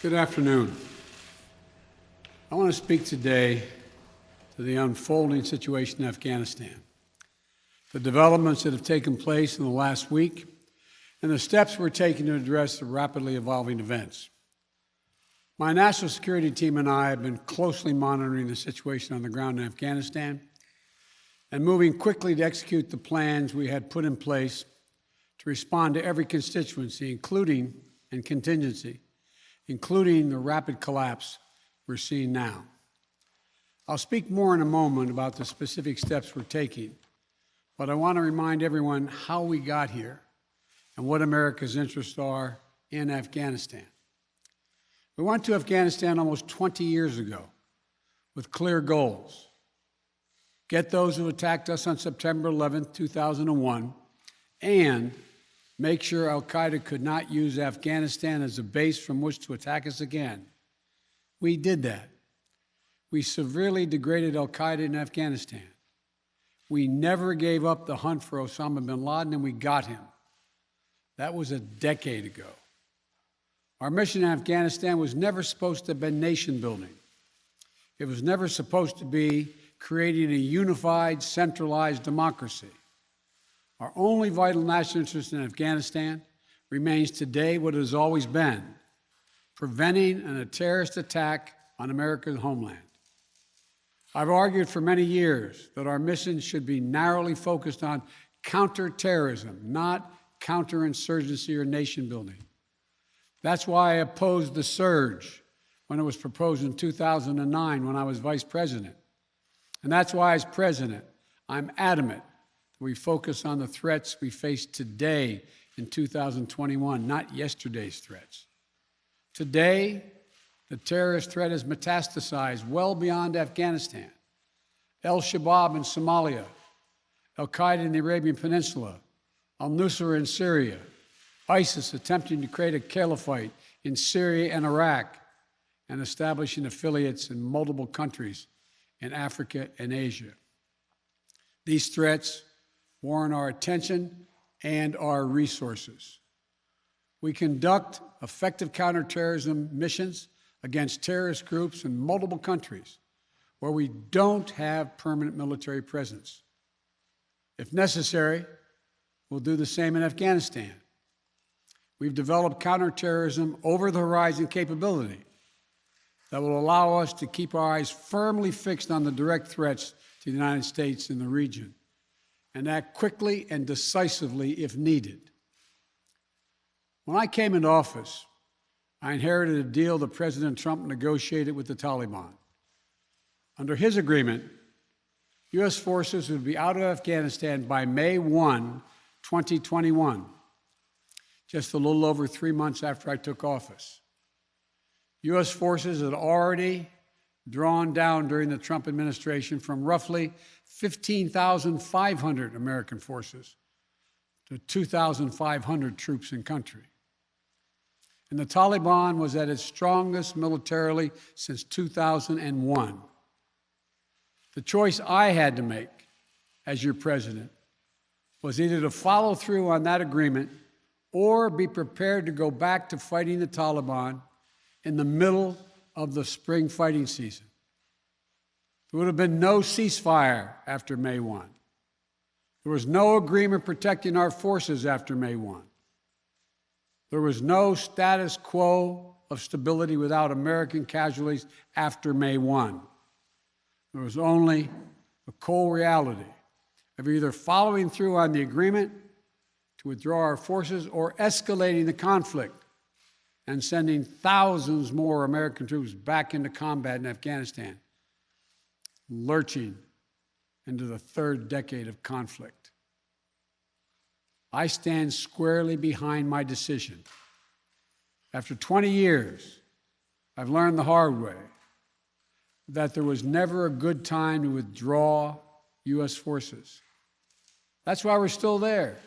Good afternoon. I want to speak today to the unfolding situation in Afghanistan, the developments that have taken place in the last week, and the steps we're taking to address the rapidly evolving events. My national security team and I have been closely monitoring the situation on the ground in Afghanistan and moving quickly to execute the plans we had put in place to respond to every constituency, including the rapid collapse we're seeing now. I'll speak more in a moment about the specific steps we're taking, but I want to remind everyone how we got here and what America's interests are in Afghanistan. We went to Afghanistan almost 20 years ago with clear goals. Get those who attacked us on September 11, 2001, and make sure al-Qaeda could not use Afghanistan as a base from which to attack us again. We did that. We severely degraded al-Qaeda in Afghanistan. We never gave up the hunt for Osama bin Laden, and we got him. That was a decade ago. Our mission in Afghanistan was never supposed to have been nation building. It was never supposed to be creating a unified, centralized democracy. Our only vital national interest in Afghanistan remains today what it has always been: preventing a terrorist attack on America's homeland. I've argued for many years that our mission should be narrowly focused on counterterrorism, not counterinsurgency or nation building. That's why I opposed the surge when it was proposed in 2009 when I was vice president. And that's why, as president, I'm adamant that we focus on the threats we face today in 2021, not yesterday's threats. Today, the terrorist threat has metastasized well beyond Afghanistan. Al-Shabaab in Somalia, al-Qaeda in the Arabian Peninsula, al-Nusra in Syria, ISIS attempting to create a caliphate in Syria and Iraq, and establishing affiliates in multiple countries in Africa and Asia. These threats warrant our attention and our resources. We conduct effective counterterrorism missions against terrorist groups in multiple countries where we don't have permanent military presence. If necessary, we'll do the same in Afghanistan. We've developed counterterrorism over-the-horizon capability that will allow us to keep our eyes firmly fixed on the direct threats to the United States in the region and act quickly and decisively if needed. When I came into office, I inherited a deal that President Trump negotiated with the Taliban. Under his agreement, U.S. forces would be out of Afghanistan by May 1, 2021, just a little over 3 months after I took office. U.S. forces had already drawn down during the Trump administration from roughly 15,500 American forces to 2,500 troops in country. And the Taliban was at its strongest militarily since 2001. The choice I had to make as your president was either to follow through on that agreement or be prepared to go back to fighting the Taliban in the middle of the spring fighting season. There would have been no ceasefire after May 1. There was no agreement protecting our forces after May 1. There was no status quo of stability without American casualties after May 1. There was only the cold reality of either following through on the agreement to withdraw our forces or escalating the conflict and sending thousands more American troops back into combat in Afghanistan, lurching into the third decade of conflict. I stand squarely behind my decision. After 20 years, I've learned the hard way that there was never a good time to withdraw U.S. forces. That's why we're still there.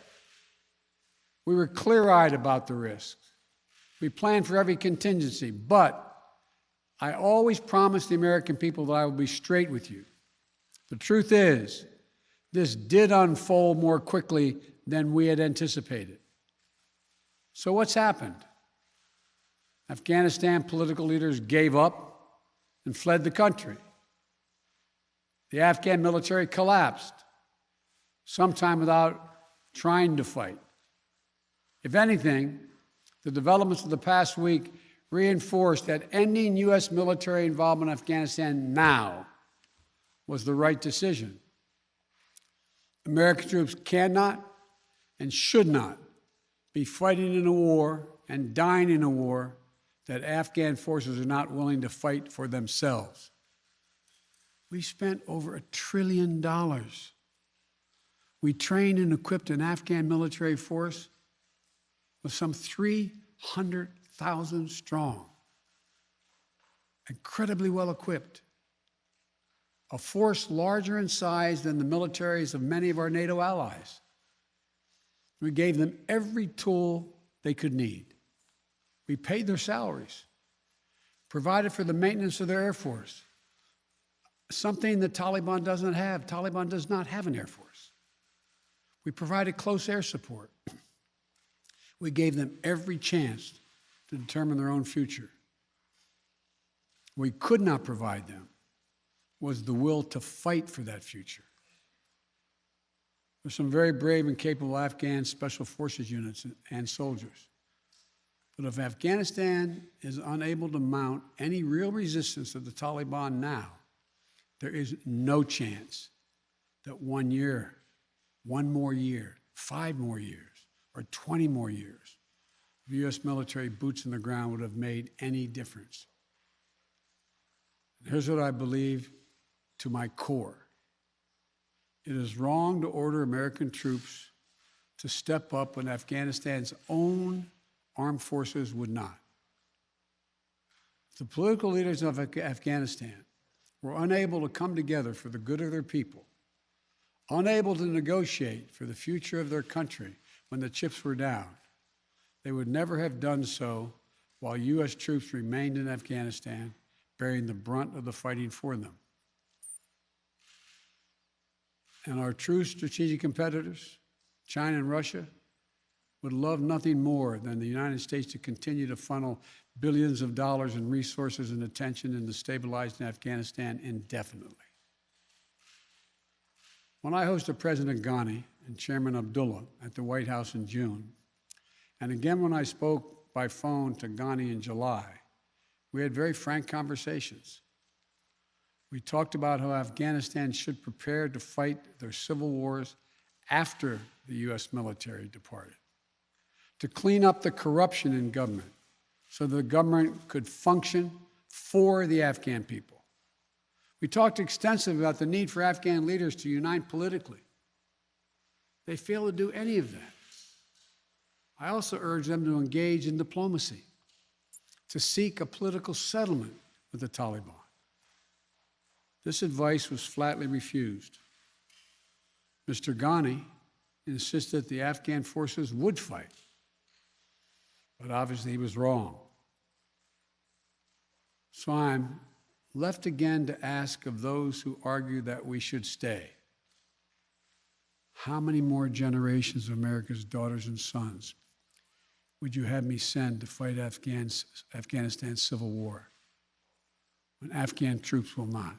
We were clear-eyed about the risks. We planned for every contingency, but I always promised the American people that I would be straight with you. The truth is, this did unfold more quickly than we had anticipated. So what's happened? Afghanistan political leaders gave up and fled the country. The Afghan military collapsed, sometime without trying to fight. If anything, the developments of the past week reinforced that ending U.S. military involvement in Afghanistan now was the right decision. American troops cannot and should not be fighting in a war and dying in a war that Afghan forces are not willing to fight for themselves. We spent over $1 trillion. We trained and equipped an Afghan military force with some 300,000 strong, incredibly well equipped, a force larger in size than the militaries of many of our NATO allies. We gave them every tool they could need. We paid their salaries, provided for the maintenance of their Air Force, something the Taliban doesn't have. Taliban does not have an Air Force. We provided close air support. We gave them every chance to determine their own future. We could not provide them was the will to fight for that future. There's some very brave and capable Afghan special forces units and soldiers. But if Afghanistan is unable to mount any real resistance to the Taliban now, there is no chance that 1 year, 1 more year, 5 more years, or 20 more years of U.S. military boots on the ground would have made any difference. And here's what I believe to my core. It is wrong to order American troops to step up when Afghanistan's own armed forces would not. If the political leaders of Afghanistan were unable to come together for the good of their people, unable to negotiate for the future of their country when the chips were down, they would never have done so while U.S. troops remained in Afghanistan, bearing the brunt of the fighting for them. And our true strategic competitors, China and Russia, would love nothing more than the United States to continue to funnel billions of dollars in resources and attention into stabilizing Afghanistan indefinitely. When I hosted President Ghani and Chairman Abdullah at the White House in June, and again when I spoke by phone to Ghani in July, we had very frank conversations. We talked about how Afghanistan should prepare to fight their civil wars after the U.S. military departed, to clean up the corruption in government so the government could function for the Afghan people. We talked extensively about the need for Afghan leaders to unite politically. They failed to do any of that. I also urged them to engage in diplomacy, to seek a political settlement with the Taliban. This advice was flatly refused. Mr. Ghani insisted the Afghan forces would fight, but obviously he was wrong. So I'm left again to ask of those who argue that we should stay, how many more generations of America's daughters and sons would you have me send to fight Afghanistan's civil war when Afghan troops will not?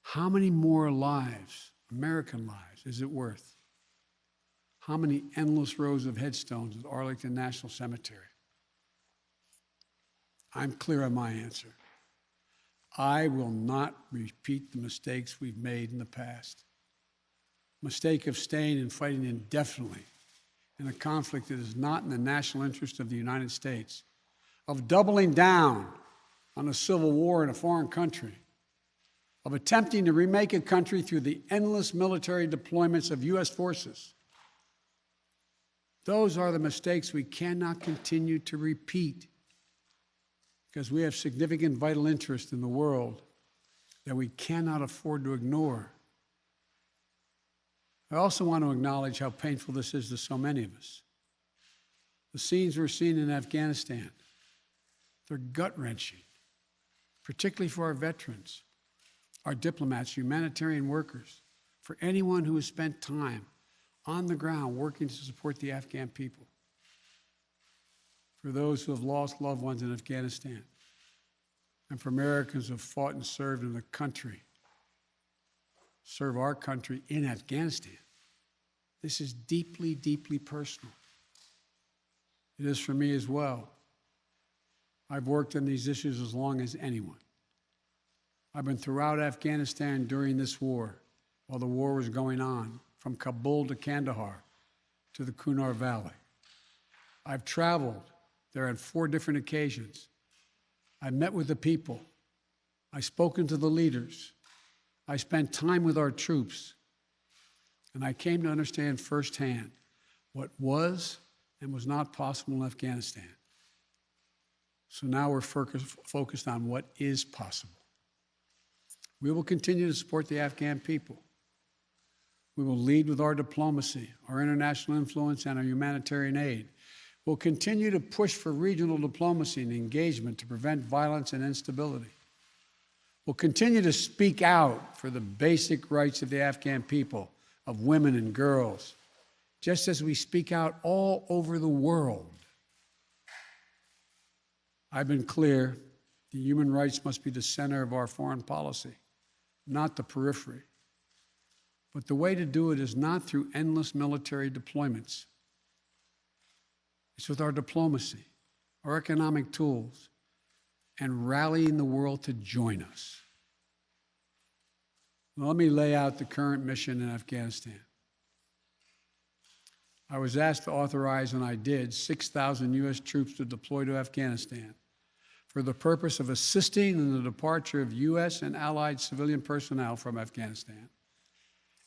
How many more lives, American lives, is it worth? How many endless rows of headstones at Arlington National Cemetery? I'm clear on my answer. I will not repeat the mistakes we've made in the past. Mistake of staying and fighting indefinitely in a conflict that is not in the national interest of the United States, of doubling down on a civil war in a foreign country, of attempting to remake a country through the endless military deployments of U.S. forces. Those are the mistakes we cannot continue to repeat because we have significant vital interest in the world that we cannot afford to ignore. I also want to acknowledge how painful this is to so many of us. The scenes we're seeing in Afghanistan, they're gut-wrenching, particularly for our veterans, our diplomats, humanitarian workers, for anyone who has spent time on the ground working to support the Afghan people. for those who have lost loved ones in Afghanistan, and for Americans who have fought and served in the country, serve our country in Afghanistan. This is deeply, deeply personal. It is for me as well. I've worked on these issues as long as anyone. I've been throughout Afghanistan during this war, while the war was going on, from Kabul to Kandahar to the Kunar Valley. I've traveled there on 4 different occasions. I met with the people. I've spoken to the leaders. I spent time with our troops. And I came to understand firsthand what was and was not possible in Afghanistan. So now we're focused on what is possible. We will continue to support the Afghan people. We will lead with our diplomacy, our international influence, and our humanitarian aid. We'll continue to push for regional diplomacy and engagement to prevent violence and instability. We'll continue to speak out for the basic rights of the Afghan people, of women and girls, just as we speak out all over the world. I've been clear that human rights must be the center of our foreign policy, not the periphery. But the way to do it is not through endless military deployments. It's with our diplomacy, our economic tools, and rallying the world to join us. Now, let me lay out the current mission in Afghanistan. I was asked to authorize, and I did, 6,000 U.S. troops to deploy to Afghanistan for the purpose of assisting in the departure of U.S. and allied civilian personnel from Afghanistan,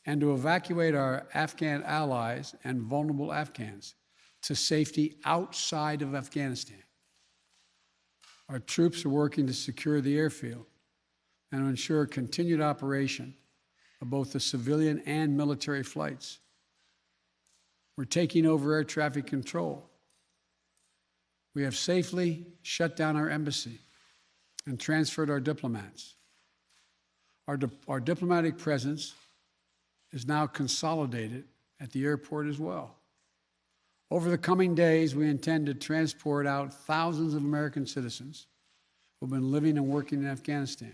and to evacuate our Afghan allies and vulnerable Afghans to safety outside of Afghanistan. Our troops are working to secure the airfield and to ensure continued operation of both the civilian and military flights. We're taking over air traffic control. We have safely shut down our embassy and transferred our diplomats. Our diplomatic presence is now consolidated at the airport as well. Over the coming days, we intend to transport out thousands of American citizens who have been living and working in Afghanistan.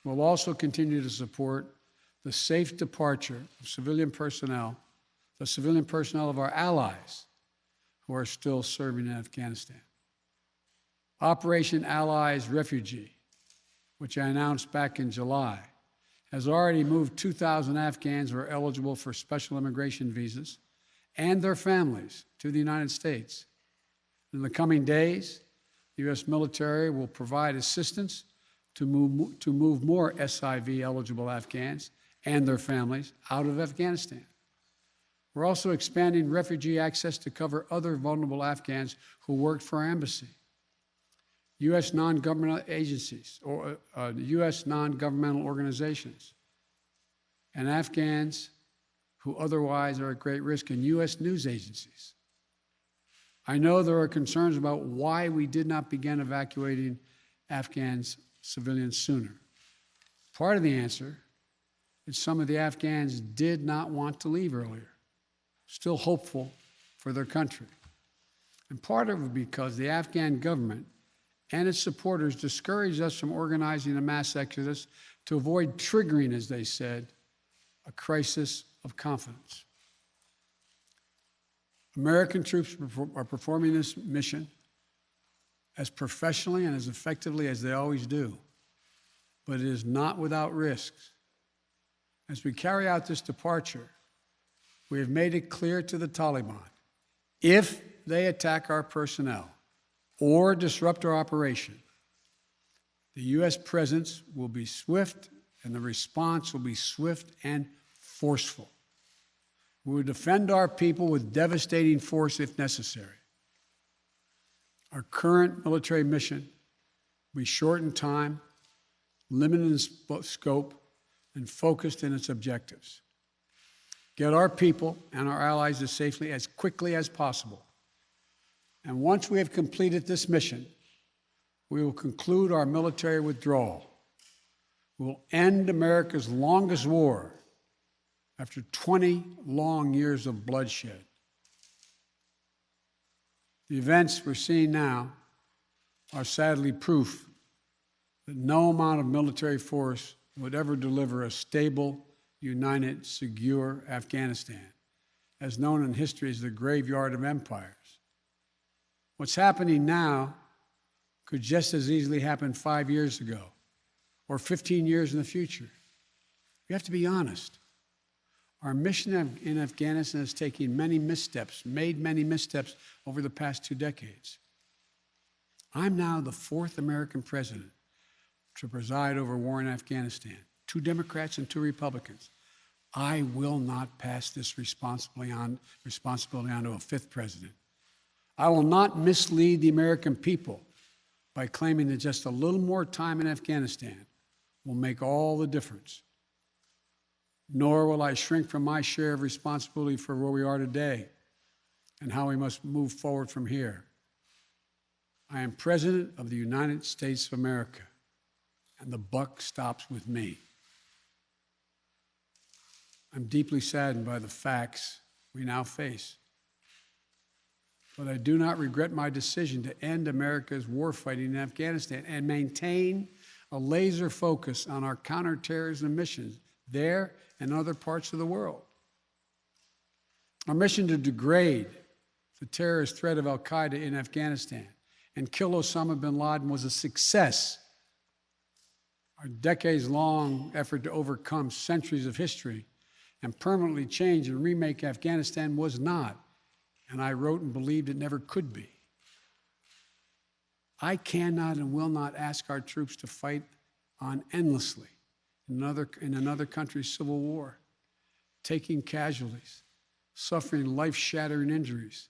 We'll also continue to support the safe departure of civilian personnel, the civilian personnel of our allies who are still serving in Afghanistan. Operation Allies Refugee, which I announced back in July, has already moved 2,000 Afghans who are eligible for special immigration visas and their families to the United States. In the coming days, the U.S. military will provide assistance to move more SIV-eligible Afghans and their families out of Afghanistan. We're also expanding refugee access to cover other vulnerable Afghans who worked for our embassy. U.S. non-governmental agencies, or U.S. non-governmental organizations, and Afghans who otherwise are at great risk, in U.S. news agencies. I know there are concerns about why we did not begin evacuating Afghans civilians sooner. Part of the answer is some of the Afghans did not want to leave earlier, still hopeful for their country. And part of it because the Afghan government and its supporters discouraged us from organizing a mass exodus to avoid triggering, as they said, a crisis of confidence. American troops are performing this mission as professionally and as effectively as they always do, but it is not without risks. As we carry out this departure, we have made it clear to the Taliban, if they attack our personnel or disrupt our operation, the U.S. presence will be swift and the response will be swift and forceful. We will defend our people with devastating force if necessary. Our current military mission will be short in time, limited in scope, and focused in its objectives. Get our people and our allies as safely as quickly as possible. And once we have completed this mission, we will conclude our military withdrawal. We will end America's longest war after 20 long years of bloodshed. The events we're seeing now are sadly proof that no amount of military force would ever deliver a stable, united, secure Afghanistan, as known in history as the graveyard of empires. What's happening now could just as easily happen 5 years ago or 15 years in the future. We have to be honest. Our mission in Afghanistan has taken many missteps, made many missteps over the past 2 decades. I'm now the 4th American president to preside over war in Afghanistan, 2 Democrats and 2 Republicans. I will not pass this responsibility on to a 5th president. I will not mislead the American people by claiming that just a little more time in Afghanistan will make all the difference. Nor will I shrink from my share of responsibility for where we are today and how we must move forward from here. I am President of the United States of America, and the buck stops with me. I'm deeply saddened by the facts we now face, but I do not regret my decision to end America's warfighting in Afghanistan and maintain a laser focus on our counterterrorism missions there and other parts of the world. Our mission to degrade the terrorist threat of al-Qaeda in Afghanistan and kill Osama bin Laden was a success. Our decades-long effort to overcome centuries of history and permanently change and remake Afghanistan was not, and I wrote and believed it never could be. I cannot and will not ask our troops to fight on endlessly in another country's civil war, taking casualties, suffering life-shattering injuries,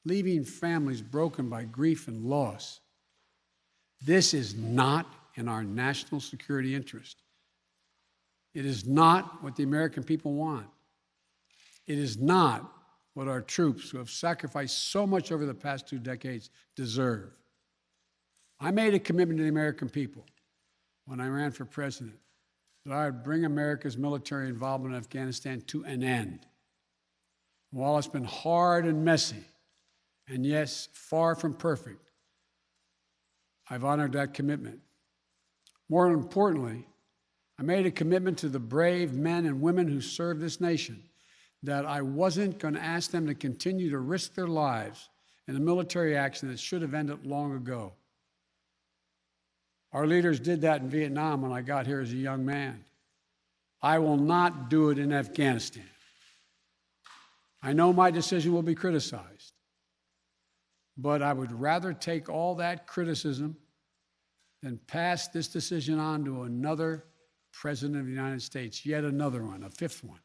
leaving families broken by grief and loss. This is not in our national security interest. It is not what the American people want. It is not what our troops, who have sacrificed so much over the past 2 decades, deserve. I made a commitment to the American people when I ran for president that I would bring America's military involvement in Afghanistan to an end. While it's been hard and messy, and yes, far from perfect, I've honored that commitment. More importantly, I made a commitment to the brave men and women who serve this nation that I wasn't going to ask them to continue to risk their lives in a military action that should have ended long ago. Our leaders did that in Vietnam when I got here as a young man. I will not do it in Afghanistan. I know my decision will be criticized, but I would rather take all that criticism than pass this decision on to another President of the United States, yet another one, a 5th one,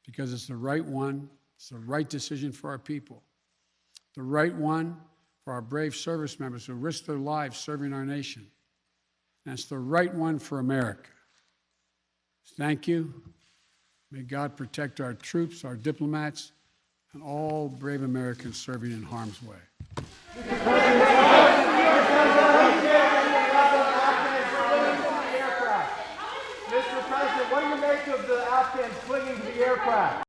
because it's the right one, it's the right decision for our people, the right one for our brave service members who risk their lives serving our nation, and it's the right one for America. Thank you. May God protect our troops, our diplomats, and all brave Americans serving in harm's way. Mr. President, what do you make of the Afghans clinging to the aircraft?